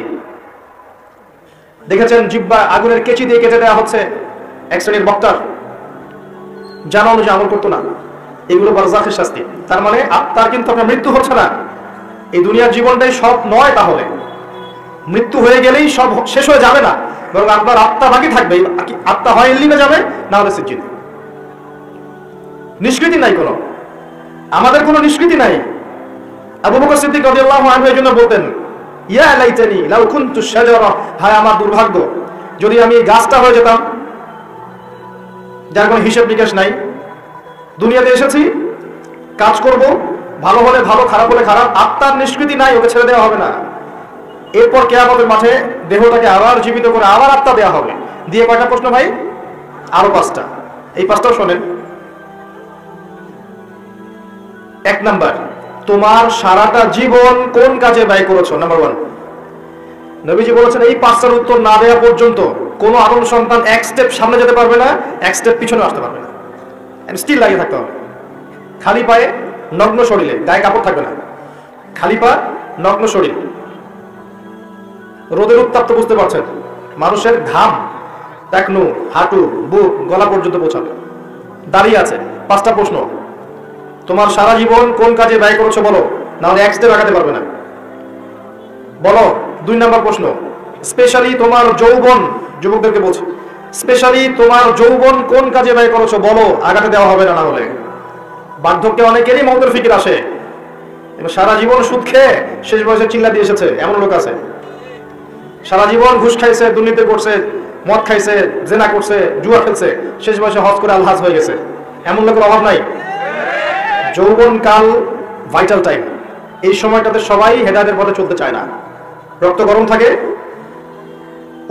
[SPEAKER 1] দেখেছেন জিহ্বা আগুনের কেচি দিয়ে কেটে দেওয়া হচ্ছে এক শ্রেণীর বক্তার, জানা অনুযায়ী আমল করতো না। এগুলো বারজাখের শাস্তি। তার মানে আত্মার কিন্তু আপনার মৃত্যু হচ্ছে না। এই দুনিয়ার জীবনটাই সব নয়, তাহলে মৃত্যু হয়ে গেলেই সব শেষ হয়ে যাবে না, বরং আপনার আত্মা বাকি থাকবে। আত্মা হয় ইল্লিনে যাবে, না হলে সিজ্জিনে। নিষ্কৃতি নাই কোনো, আমাদের কোনো নিষ্কৃতি নাই। আবু বকর সিদ্দিক রাদিয়াল্লাহু আনহু এর জন্য বলতেন, ইয়া লাইতানি লাউ কুনতু শাজারা, হায় আমার দুর্ভাগ্য যদি আমি গাছটা হয়ে যেতাম, যার কোনো হিসাব নিকাশ নাই। দুনিয়াতে এসেছি, কাজ করব, ভালো হলে ভালো, খারাপ হলে খারাপ, আত্মার নিষ্কৃতি নাই, ওকে ছেড়ে দেওয়া হবে না। এরপর কিয়ামতের মাঠে দেহটাকে আবার জীবিত করে আবার আত্মা দেওয়া হবে। দিয়ে কয়টা প্রশ্ন ভাই? আরো 5টা। এই 5টাও শোনেন। 1 নাম্বার, তোমার সারাটা জীবন কোন কাজে ব্যয় করেছো? নাম্বার 1। নবীজি বলেছেন, এই 5টার উত্তর না দেওয়া পর্যন্ত কোনো আদম সন্তান 1 স্টেপ সামনে যেতে পারবে না, 1 স্টেপ পিছনে আসতে পারবে না। স্টিল লাগিয়ে থাকতে হবে, খালি পায়ে, নগ্ন শরীরে, গায়ে কাপড় থাকবে না, খালি পা, নগ্ন শরীর। রোদের উত্তাপ তো বুঝতে পারছেন, মানুষের ঘাম টাকনু, হাঁটু, বুক, গলা পর্যন্ত পৌঁছাবে। দাঁড়িয়ে আছে। 5টা প্রশ্ন, তোমার সারা জীবন কোন কাজে ব্যয় করেছো বলো, না হলে 1 স্টেপ আগাতে পারবে না। বলো। 2 নাম্বার প্রশ্ন, স্পেশালি তোমার যৌবন, যুবকদেরকে বলছি, স্পেশালি তোমার যৌবন কোন কাজে ব্যয় করেছো বলো, আগাতে দেওয়া হবে না, না হলে। বার্ধক্যে অনেকেরই মৌতের ফিকির আসে, সারা জীবন সুদ খেয়ে শেষ বয়সে চিল্লা দিয়ে এসেছে, এমন লোক আছে। সারা জীবন ঘুষ খাইছে, দুর্নীতি করছে, মদ খাইছে, জেনা করছে, জুয়া খেলছে, শেষ বয়সে হজ করে আলহাজ হয়ে গেছে, এমন লোকের অভাব নাই। যৌবনকাল ভাইটাল টাইম। এই সময়টাতে সবাই হেদায়েতের পথে চলতে চায় না। রক্ত গরম থাকে,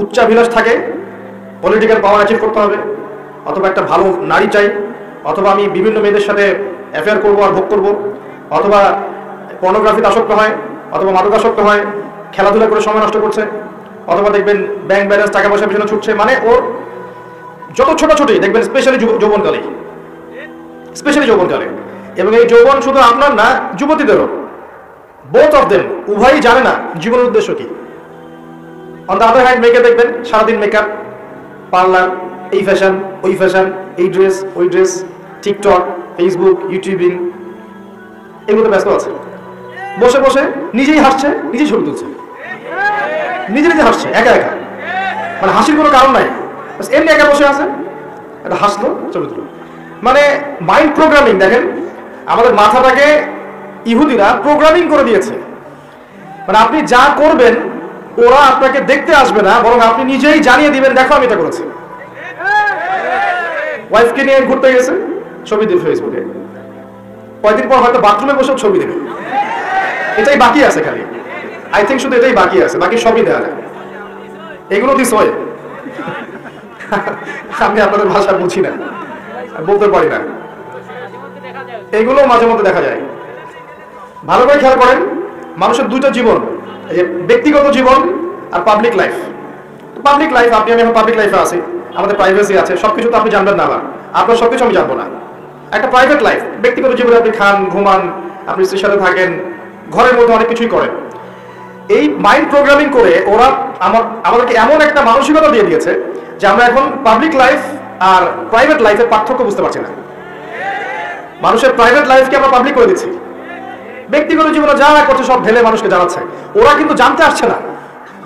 [SPEAKER 1] উচ্চাভিলাষ থাকে, পলিটিক্যাল পাওয়ার অ্যাচিভ করতে হবে, অথবা একটা ভালো নারী চাই, অথবা আমি বিভিন্ন মেয়েদের সাথে অ্যাফেয়ার করবো আর ভোগ করবো, অথবা পর্নোগ্রাফিতে আসক্ত হয়, অথবা মাদকাসক্ত হয়, খেলাধুলা করে সময় নষ্ট করছে, অথবা দেখবেন ব্যাংক ব্যালেন্স, টাকা পয়সা পিছনে ছুটছে। মানে ওর যত ছোটাছুটি দেখবেন স্পেশালি যৌবনকালে, স্পেশালি যৌবনকালে। এবং এই যৌবন শুধু আপনার না, যুবতীদেরও, বোথ অফ দেম, উভয়ই জানে না জীবনের উদ্দেশ্য কি। অন দ্য আদার হ্যান্ড মেয়েকে দেখবেন সারাদিন মেকআপ, পার্লার, এই ফ্যাশন, ওই ফ্যাশন, এই ড্রেস, ওই ড্রেস, টিকটক, ফেসবুক, ইউটিউবিং, এগুলোতে ব্যস্ত আছে। বসে বসে নিজেই হাসছে, নিজেই ছবি তুলছে, নিজে নিজে হাসছে একা একা। মানে হাসির কোনো কারণ নাই, এমনি একা বসে আছে, এটা হাসলো, ছবি তুলো। মানে মাইন্ড প্রোগ্রামিং। দেখেন আমাদের মাথাটাকে
[SPEAKER 2] ইহুদিরা প্রোগ্রামিং করে দিয়েছে, মানে আপনি যা করবেন ওরা আপনাকে দেখতে আসবে না, বরং আপনি নিজেই জানিয়ে দিবেন দেখো আমি এটা করেছি। ওয়াইফকে নিয়ে ঘুরতে গেছে, ছবি দিবে ফেসবুকে, কয়েকদিন পর হয়তো বাথরুমে বসে ছবি দেবে। এটাই বাকি আছে খালি, আই থিঙ্ক শুধু এটাই বাকি আছে, বাকি সবই দেওয়া যায়। এগুলো দিস হয় আমি আপনাদের ভাষা বুঝি না, বলতে পারি না, এগুলো মাঝে মধ্যে দেখা যায়। ভালো করে খেয়াল করেন, মানুষের দুইটা জীবন, এই যে ব্যক্তিগত জীবন আর পাবলিক লাইফ। পাবলিক লাইফ, আমি এখন পাবলিক লাইফে আছি, আমাদের প্রাইভেসি আছে, সবকিছু তো আপনি জানবেন না, আপনার সবকিছু আমি জানবো না। একটা প্রাইভেট লাইফ, ব্যক্তিগত জীবনে আপনি খান, ঘুমান, আপনি স্ত্রীর সাথে থাকেন, ঘরের মধ্যে অনেক কিছুই করেন। এই মাইন্ড প্রোগ্রামিং করে ওরা আমাদেরকে এমন একটা মানসিকতা দিয়ে দিয়েছে যে আমরা এখন পাবলিক লাইফ আর প্রাইভেট লাইফের পার্থক্য বুঝতে পারছি না। মানুষের প্রাইভেট লাইফকে আমরা পাবলিক করে দিচ্ছি, ব্যক্তিগত জীবনে যা করছে সব ঢেলে মানুষকে জানাচ্ছে। ওরা কিন্তু জানতে আসছে না,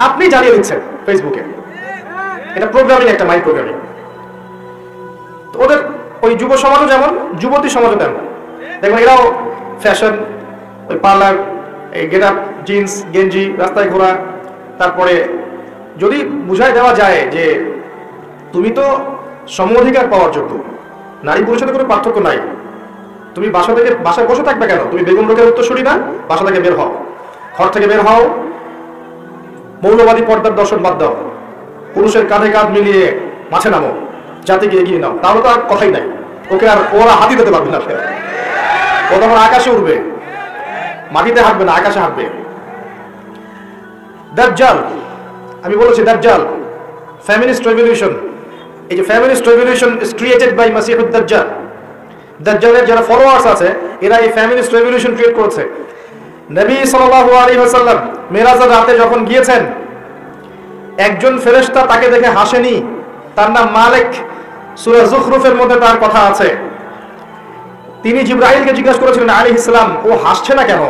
[SPEAKER 2] আপনি জানিয়ে দিচ্ছেন ফেসবুকে। এটা প্রোগ্রামিং, একটা মাইন্ড প্রোগ্রামিং। ওদের ওই যুব সমাজও যেমন, যুবতী সমাজও তেমন। দেখবেন এরাও ফ্যাশন, ওই পার্লার, এই গেট আপ, জিন্স গেঞ্জি, রাস্তায় ঘোরা। তারপরে যদি বুঝাই দেওয়া যায় যে তুমি তো সম অধিকার পাওয়ার যোগ্য, নারী পুরুষের সাথে কোনো পার্থক্য নাই, তুমি বাসায় বসে থাকবে কেন, তুমি বেগম রোকেয়ার উত্তরসূরি না, বাসা থেকে বের হও, ঘর থেকে বের হও, মৌলবাদী পর্দার দর্শন বাদ দাও, পুরুষের কাঁধে কাঁধ মিলিয়ে মাঠে নামো, জাতিকে এগিয়ে নাও। তাহলে তো আর কথাই নাই, ওকে আর ওরা হাতি দিতে পারবে না, ও তখন আকাশে উঠবে, মাটিতে হাঁটবে না, আকাশে হাঁটবে। দাজ্জাল, আমি বলেছি দাজ্জাল, ফেমিনিস্ট রেভলিউশন। এই যে feminist revolution is created by মাসিহুদ দাজ্জাল। দাজ্জালের যারা ফলোয়ার্স আছে এরা এই ফেমিনিস্ট রেভলিউশন ক্রিয়েট করেছে। নবী সাল্লাল্লাহু আলাইহি ওয়াসাল্লাম মেরাজের রাতে যখন গিয়েছেন, একজন ফেরেশতা তাকে দেখে হাসেনি, তার নাম মালিক, সূরা যুখরুফের মধ্যে তার কথা আছে। তিনি জিবরাইলকে জিজ্ঞাসা করেছিলেন আলাইহিস সালাম, ও হাসছে না কেন?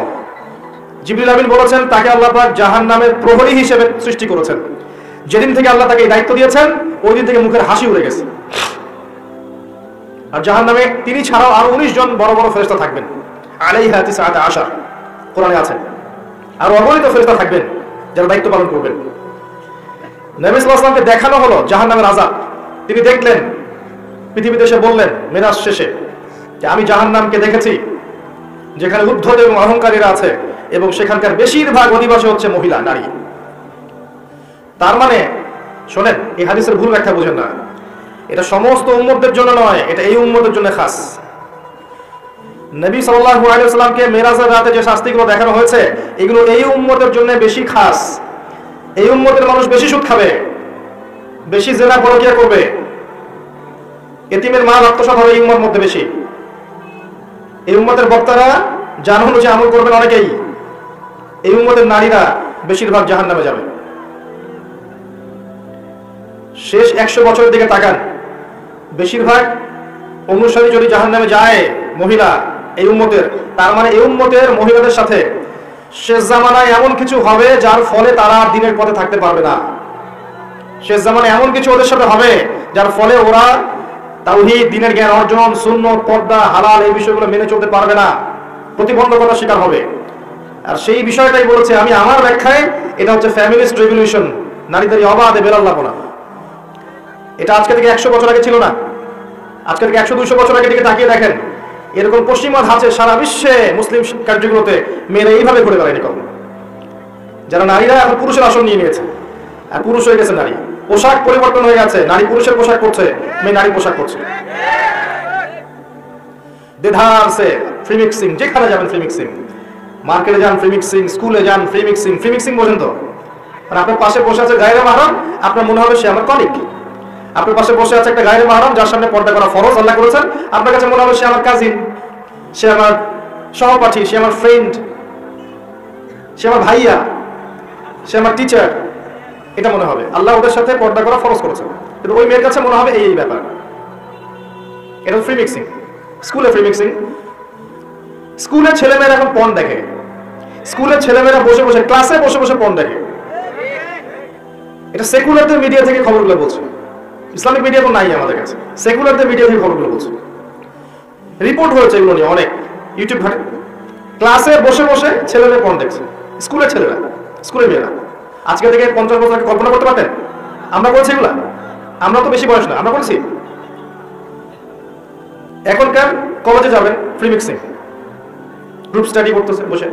[SPEAKER 2] জিবরিল আমিন বলেছেন তাকে আল্লাহ পাক জাহান্নামের প্রহরী হিসেবে সৃষ্টি করেছেন। যেদিন থেকে আল্লাহ তাকে এই দায়িত্ব দিয়েছেন ওই দিন থেকে মুখের হাসি উড়ে গেছে। আর জাহান্নামে তিনি ছাড়াও আরো 19 জন বড় বড় ফেরেশতা থাকবেন, আলাইহা তিসআতা আশার, কোরআনে আছে। আর অগণিত ফেরেশতা থাকবেন যারা দায়িত্ব পালন করবেন। নবী সাল্লাল্লাহু আলাইহি ওয়াসাল্লামকে দেখানো হলো জাহান্নামের আযাব, তিনি দেখলেন, পৃথিবীতে এসে বললেন মেরাজ শেষে যে আমি জাহান্নামকে দেখেছি যেখানে উদ্ধত এবং অহংকারীরা আছে, এবং সেখানকার বেশিরভাগ অধিবাসী হচ্ছে মহিলা, নারী। তার মানে শোনেন, এই হাদিসের ভুল ব্যাখ্যা বুঝেন না, এটা সমস্ত উম্মতের জন্য নয়, এটা এই উম্মতের জন্য খাস। নবী সাল্লাল্লাহু আলাইহি ওয়াসাল্লামকে মেরাজের রাতে যে শাস্তিগুলো দেখানো হয়েছে এগুলো এই উম্মতের জন্য বেশি খাস। এই উম্মতের মানুষ বেশি সুদ খাবে, বেশি জেনা পরকিয়া করবে, এতিমের মাল আত্মসাৎ হবে এই উম্মতের মধ্যে বেশি। এই উম্মতের বক্তারা জান অনুযায়ী আমল করবেন অনেকেই, এই উম্মতের নারীরা বেশিরভাগ জাহান্নামে যাবে। শেষ 100 বছরের দিকে তাকান, বেশিরভাগ অনুসারী যদি জাহান্নামে যায় মহিলা এই উম্মতের, তার মানে এই উম্মতের মহিলাদের সাথে শেষ জামানায় এমন কিছু হবে যার ফলে তারা আর দিনের পথে থাকতে পারবে না। শেষ জামানায় এমন কিছু ওদের সাথে হবে যার ফলে ওরা তাওহীদ, দ্বীনের জ্ঞান অর্জন, সুন্নাত, পর্দা, হালাল এই বিষয়গুলো মেনে চলতে পারবে না, প্রতিবন্ধকতার শিকার হবে। আর সেই বিষয়টাই বলেছে আমি আমার ব্যাখ্যায়, এটা হচ্ছে ফ্যামিলিস্ট রেভলিউশন, নারীদের অবাধে বেলাল্লাপনা। এটা আজকে থেকে 100 বছর আগে ছিল না, আজকে থেকে 100-200 বছর আগে দিকে তাকিয়ে দেখেন, এরকম পশ্চিমা ধাঁচে সারা বিশ্বে মুসলিম কার্যগুলোতে মেয়েরা এইভাবে ঘুরে বেড়ায়নি কখনো। যারা নারীরা এখন পুরুষের আসন নিয়ে নিয়েছে, আর পুরুষ হয়ে গেছে নারী, পোশাক পরিবর্তন হয়ে গেছে, নারী পুরুষের পোশাক করছে, মেয়ে নারী পোশাক করছে। দেধারসে ফ্রি মিক্সিং, যেখানে যাবেন ফ্রি মিক্সিং, মার্কেটে যান ফ্রি মিক্সিং, স্কুলে যান ফ্রি মিক্সিং। ফ্রি মিক্সিং বোঝেন তো? মানে আপনার পাশে বসে আছে গায়রে মাহরাম, আপনার মনে হবে সে আমার কলিগ। আপনার পাশে বসে আছে একটা গায়রে মাহরাম যার সামনে পর্দা করা ফরজ আল্লাহ করেছেন, আপনার কাছে মনে হবে সে আমার কাজিন, সে আমার সহপাঠী, সে আমার ফ্রেন্ড, সে আমার ভাইয়া, সে আমার টিচার। এটা মনে হবে আল্লাহ ওদের সাথে পর্দা করা ফরজ করেছেন, কিন্তু ওই মেয়ের কাছে মনে হবে এই ব্যাপার। এটা ফ্রি মিক্সিং। স্কুলে ফ্রি মিক্সিং, স্কুলের ছেলেমেয়েরা এখন পর্ন দেখে, স্কুলের ছেলেমেয়েরা বসে বসে ক্লাসে বসে বসে পর্ন দেখে। এটা সেকুলারদের মিডিয়া থেকে খবরগুলো বলছে, ইসলামিক মিডিয়া তো নাই আমাদের কাছে, সেকুলারদের মিডিয়া থেকে খবরগুলো বলছে। রিপোর্ট হয়েছে এগুলো নিয়ে অনেক, ইউটিউব ঘাটে ক্লাসে বসে বসে ছেলেমেয়ে পর্ন দেখছে, স্কুলের ছেলেরা, স্কুলের মেয়েরা। আজকে থেকে 50 বছর আগে কল্পনা করতে পারতেন? আমরা করেছি এগুলা? আমরা তো বেশি বয়স না, আমরা করেছি। এখনকার কলেজে যাবেন, ফ্রি মিক্সিং, গ্রুপ স্টাডি করতেছে বসে।